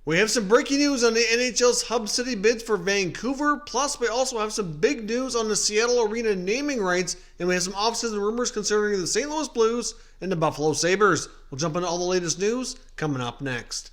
We have some breaking news on the NHL's Hub City bids for Vancouver, plus we also have some big news on the Seattle Arena naming rights, and we have some off-season rumors concerning the St. Louis Blues and the Buffalo Sabres. We'll jump into all the latest news coming up next.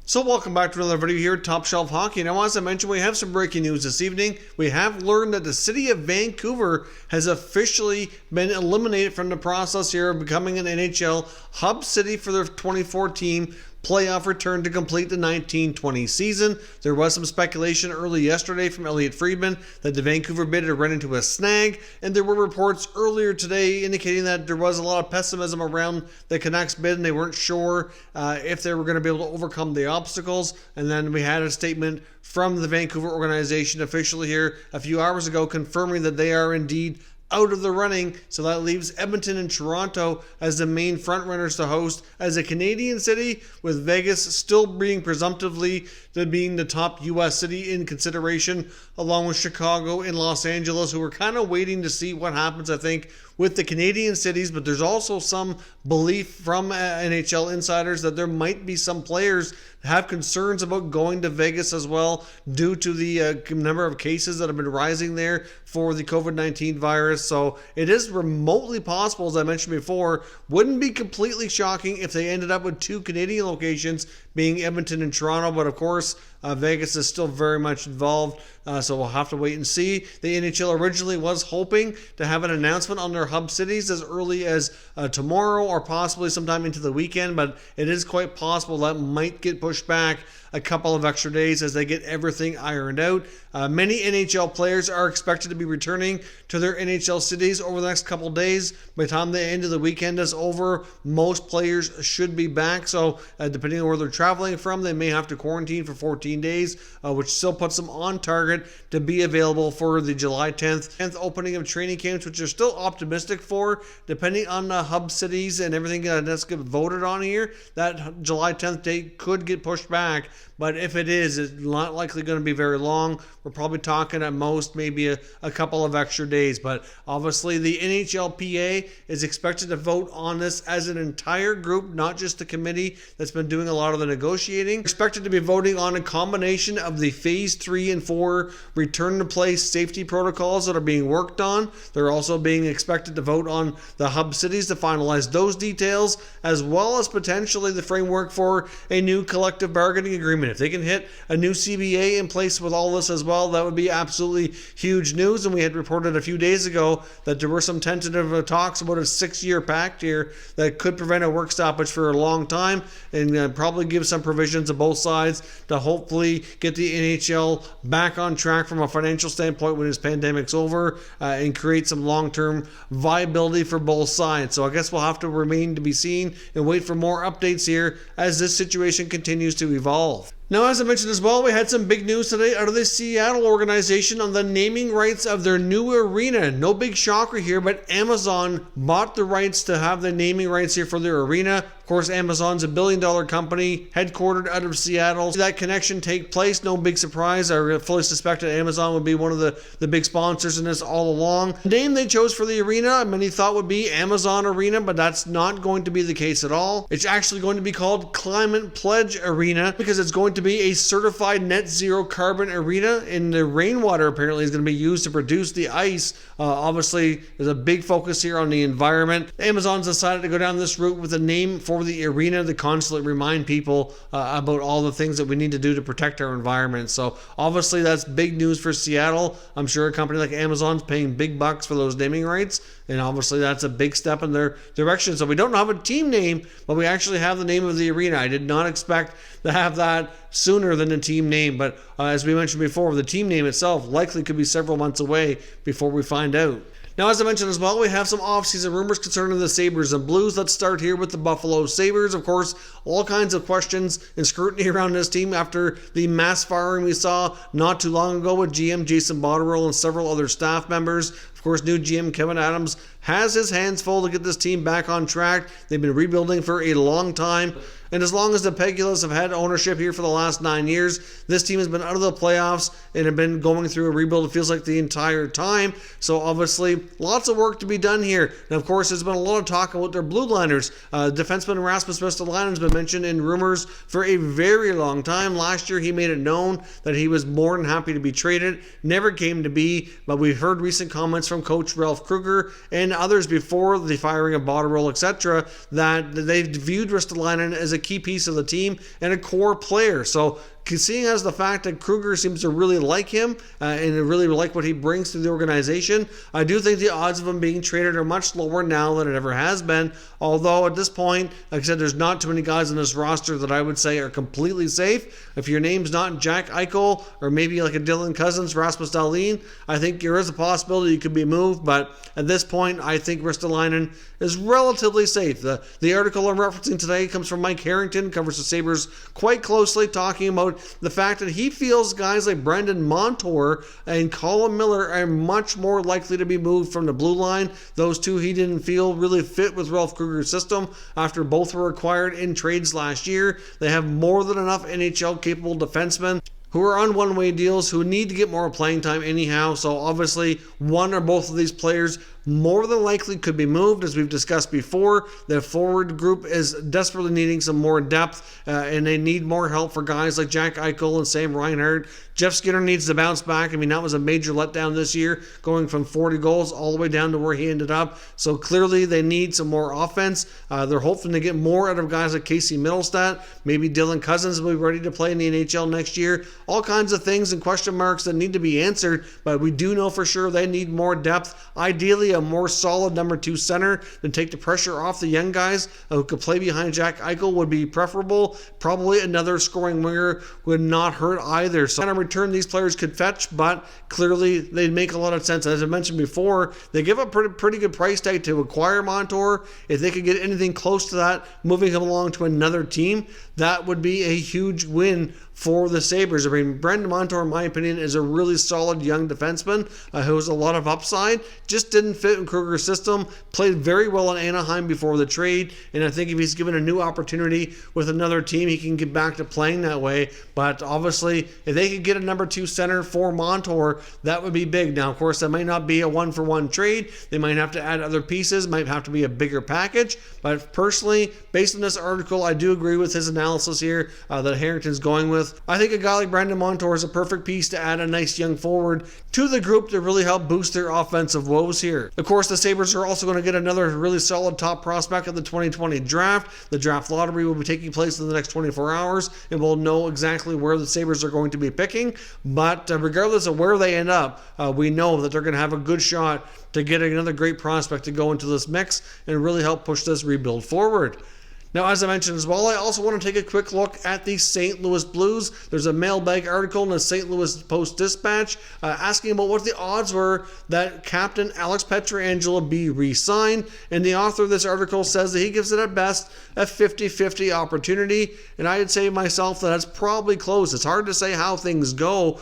So welcome back to another video here at Top Shelf Hockey. Now, as I mentioned, we have some breaking news this evening. We have learned that the city of Vancouver has officially been eliminated from the process here of becoming an NHL hub city for their 2014 playoff return to complete the 1920 season. There was some speculation early yesterday from Elliot Friedman that the Vancouver bid had run into a snag, and there were reports earlier today indicating that there was a lot of pessimism around the Canucks bid, and they weren't sure if they were going to be able to overcome the obstacles. And then we had a statement from the Vancouver organization officially here a few hours ago confirming that they are indeed out of the running, so that leaves Edmonton and Toronto as the main frontrunners to host as a Canadian city, with Vegas still being presumptively being the top U.S. city in consideration, along with Chicago and Los Angeles, who are kind of waiting to see what happens, I think, with the Canadian cities. But there's also some belief from NHL insiders that there might be some players that have concerns about going to Vegas as well due to the number of cases that have been rising there for the COVID-19 virus. So it is remotely possible, as I mentioned before. Wouldn't be completely shocking if they ended up with two Canadian locations, being Edmonton and Toronto, but of course Vegas is still very much involved, so we'll have to wait and see. The NHL originally was hoping to have an announcement on their hub cities as early as tomorrow or possibly sometime into the weekend, but it is quite possible that might get pushed back a couple of extra days as they get everything ironed out. Many NHL players are expected to be returning to their NHL cities over the next couple of days. By the time the end of the weekend is over, most players should be back. So depending on where they're traveling from, they may have to quarantine for 14 days, which still puts them on target to be available for the July 10th opening of training camps, which are still optimistic for, depending on the hub cities and everything that's get voted on here. That July 10th date could get pushed back. But if it is, it's not likely going to be very long. We're probably talking at most maybe a couple of extra days. But obviously the NHLPA is expected to vote on this as an entire group, not just the committee that's been doing a lot of the negotiating. We're expected to be voting on a combination of the Phase 3 and 4 return to play safety protocols that are being worked on. They're also being expected to vote on the hub cities to finalize those details, as well as potentially the framework for a new collective bargaining agreement. If they can hit a new CBA in place with all this as well, that would be absolutely huge news. And we had reported a few days ago that there were some tentative talks about a 6-year pact here that could prevent a work stoppage for a long time, and probably give some provisions of both sides to hopefully get the NHL back on track from a financial standpoint when this pandemic's over, and create some long-term viability for both sides. So I guess we'll have to remain to be seen and wait for more updates here as this situation continues to evolve. Now, as I mentioned as well, we had some big news today out of the Seattle organization on the naming rights of their new arena. No big shocker here, but Amazon bought the rights to have the naming rights here for their arena. Of course, Amazon's a billion-dollar company headquartered out of Seattle. That connection take place, no big surprise. I fully suspected Amazon would be one of the big sponsors in this all along. The name they chose for the arena, many thought would be Amazon Arena, but that's not going to be the case at all. It's actually going to be called Climate Pledge Arena, because it's going to be a certified net zero carbon arena, and the rainwater apparently is going to be used to produce the ice. Obviously, there's a big focus here on the environment. Amazon's decided to go down this route with a name for the arena to constantly remind people about all the things that we need to do to protect our environment. So obviously that's big news for Seattle. I'm sure a company like Amazon's paying big bucks for those naming rights, and obviously that's a big step in their direction. So we don't have a team name, but we actually have the name of the arena. I did not expect to have that sooner than the team name, but as we mentioned before, the team name itself likely could be several months away before we find out. Now, as I mentioned as well, we have some off-season rumors concerning the Sabres and Blues. Let's start here with the Buffalo Sabres. Of course, all kinds of questions and scrutiny around this team after the mass firing we saw not too long ago with GM Jason Botterill and several other staff members. Of course, new GM Kevin Adams has his hands full to get this team back on track. They've been rebuilding for a long time. And as long as the Pegulas have had ownership here for the last 9 years, this team has been out of the playoffs and have been going through a rebuild, it feels like, the entire time. So obviously, lots of work to be done here. And of course, there's been a lot of talk about their blue liners. Defenseman Rasmus Ristolainen has been mentioned in rumors for a very long time. Last year, he made it known that he was more than happy to be traded. Never came to be, but we've heard recent comments from Coach Ralph Kruger and others before the firing of Botterill, etc., that they viewed Ristolainen as a key piece of the team and a core player. So seeing as the fact that Kruger seems to really like him and really like what he brings to the organization, I do think the odds of him being traded are much lower now than it ever has been. Although at this point, like I said, there's not too many guys on this roster that I would say are completely safe. If your name's not Jack Eichel or maybe like a Dylan Cousins, Rasmus Dahlin, I think there is a possibility you could be moved. But at this point, I think Ristolainen is relatively safe. The article I'm referencing today comes from Mike Harrington, covers the Sabres quite closely, talking about the fact that he feels guys like Brendan Montour and Colin Miller are much more likely to be moved from the blue line. Those two he didn't feel really fit with Ralph Kruger's system after both were acquired in trades last year. They have more than enough NHL-capable defensemen who are on one-way deals who need to get more playing time anyhow. So obviously, one or both of these players more than likely could be moved. As we've discussed before, the forward group is desperately needing some more depth, and they need more help for guys like Jack Eichel and Sam Reinhart. Jeff Skinner needs to bounce back. I mean, that was a major letdown this year, going from 40 goals all the way down to where he ended up. So clearly they need some more offense. They're hoping to get more out of guys like Casey Middlestat. Maybe Dylan Cousins will be ready to play in the NHL next year. All kinds of things and question marks that need to be answered, but we do know for sure they need more depth. Ideally, a more solid number 2 center to take the pressure off the young guys who could play behind Jack Eichel would be preferable. Probably another scoring winger would not hurt either. So in return, these players could fetch, but clearly they'd make a lot of sense. As I mentioned before, they give a pretty good price tag to acquire Montour. If they could get anything close to that, moving him along to another team, that would be a huge win for the Sabres. I mean, Brendan Montour, in my opinion, is a really solid young defenseman who has a lot of upside. Just didn't fit in Kruger's system. Played very well in Anaheim before the trade, and I think if he's given a new opportunity with another team, he can get back to playing that way. But obviously, if they could get a number 2 center for Montour, that would be big. Now, of course, that might not be a one-for-one trade. They might have to add other pieces, might have to be a bigger package. But personally, based on this article, I do agree with his analysis here that Harrington's going with. I think a guy like Brendan Montour is a perfect piece to add a nice young forward to the group to really help boost their offensive woes here. Of course, the Sabres are also going to get another really solid top prospect of the 2020 draft. The draft lottery will be taking place in the next 24 hours, and we'll know exactly where the Sabres are going to be picking. But regardless of where they end up, we know that they're going to have a good shot to get another great prospect to go into this mix and really help push this rebuild forward. Now, as I mentioned as well, I also want to take a quick look at the St. Louis Blues. There's a mailbag article in the St. Louis Post-Dispatch asking about what the odds were that Captain Alex Pietrangelo be re-signed. And the author of this article says that he gives it at best a 50-50 opportunity. And I would say to myself that that's probably close. It's hard to say how things go.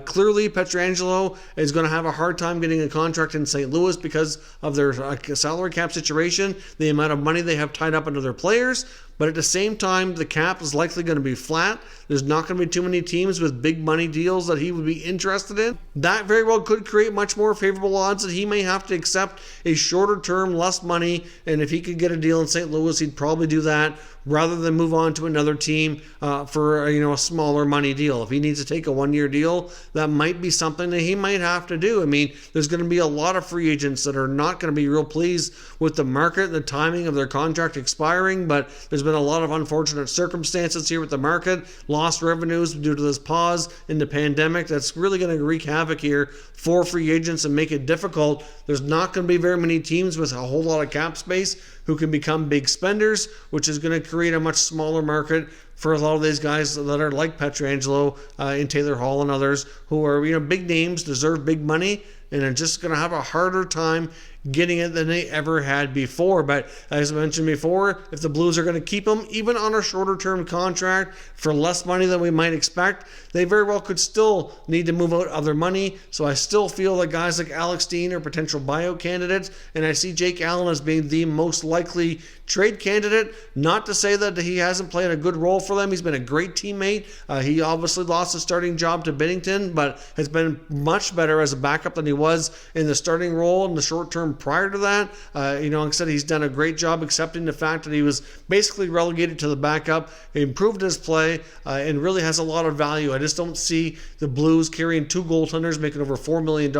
Clearly, Pietrangelo is going to have a hard time getting a contract in St. Louis because of their salary cap situation, the amount of money they have tied up into their players. But at the same time, the cap is likely going to be flat. There's not going to be too many teams with big money deals that he would be interested in. That very well could create much more favorable odds that he may have to accept a shorter term, less money. And if he could get a deal in St. Louis, he'd probably do that rather than move on to another team for a smaller money deal. If he needs to take a 1-year deal, that might be something that he might have to do. I mean, there's going to be a lot of free agents that are not going to be real pleased with the market and the timing of their contract expiring, but there's been a lot of unfortunate circumstances here with the market, lost revenues due to this pause in the pandemic. That's really going to wreak havoc here for free agents and make it difficult. There's not going to be very many teams with a whole lot of cap space who can become big spenders, which is going to create a much smaller market for a lot of these guys that are like Pietrangelo and Taylor Hall and others who are big names, deserve big money, and are just going to have a harder time getting it than they ever had before. But as I mentioned before, if the Blues are going to keep him, even on a shorter term contract for less money than we might expect, they very well could still need to move out other money. So I still feel that guys like Alex Steen are potential buyout candidates, and I see Jake Allen as being the most likely trade candidate. Not to say that he hasn't played a good role for them. He's been a great teammate. He obviously lost his starting job to Binnington, but has been much better as a backup than he was in the starting role in the short term prior to that. Like I said, he's done a great job accepting the fact that he was basically relegated to the backup. He improved his play and really has a lot of value. I just don't see the Blues carrying two goaltenders making over $4 million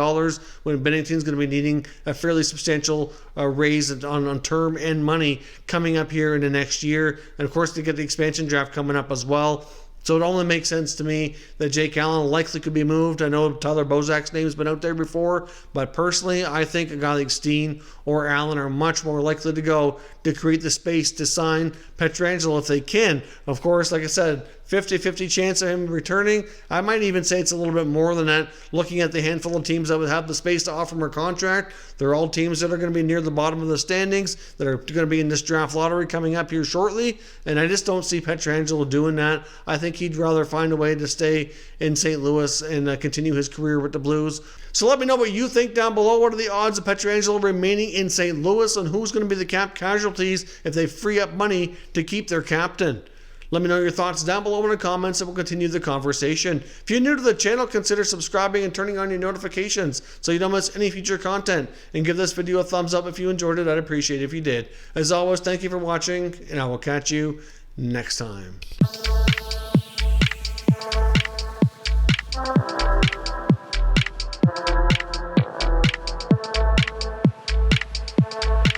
when Binnington's going to be needing a fairly substantial raise on term and money coming up here in the next year. And of course, they get the expansion draft coming up as well. So it only makes sense to me that Jake Allen likely could be moved. I know Tyler Bozak's name's been out there before, but personally, I think a guy like Steen or Allen are much more likely to go to create the space to sign Pietrangelo if they can. Of course, like I said, 50-50 chance of him returning. I might even say it's a little bit more than that. Looking at the handful of teams that would have the space to offer him a contract, they're all teams that are going to be near the bottom of the standings, that are going to be in this draft lottery coming up here shortly, and I just don't see Pietrangelo doing that. I think he'd rather find a way to stay in St. Louis and continue his career with the Blues. So let me know what you think down below. What are the odds of Pietrangelo remaining in St. Louis, and who's going to be the cap casualties if they free up money to keep their captain? Let me know your thoughts down below in the comments, and we'll continue the conversation. If you're new to the channel, consider subscribing and turning on your notifications so you don't miss any future content. And give this video a thumbs up if you enjoyed it. I'd appreciate it if you did. As always, thank you for watching, and I will catch you next time.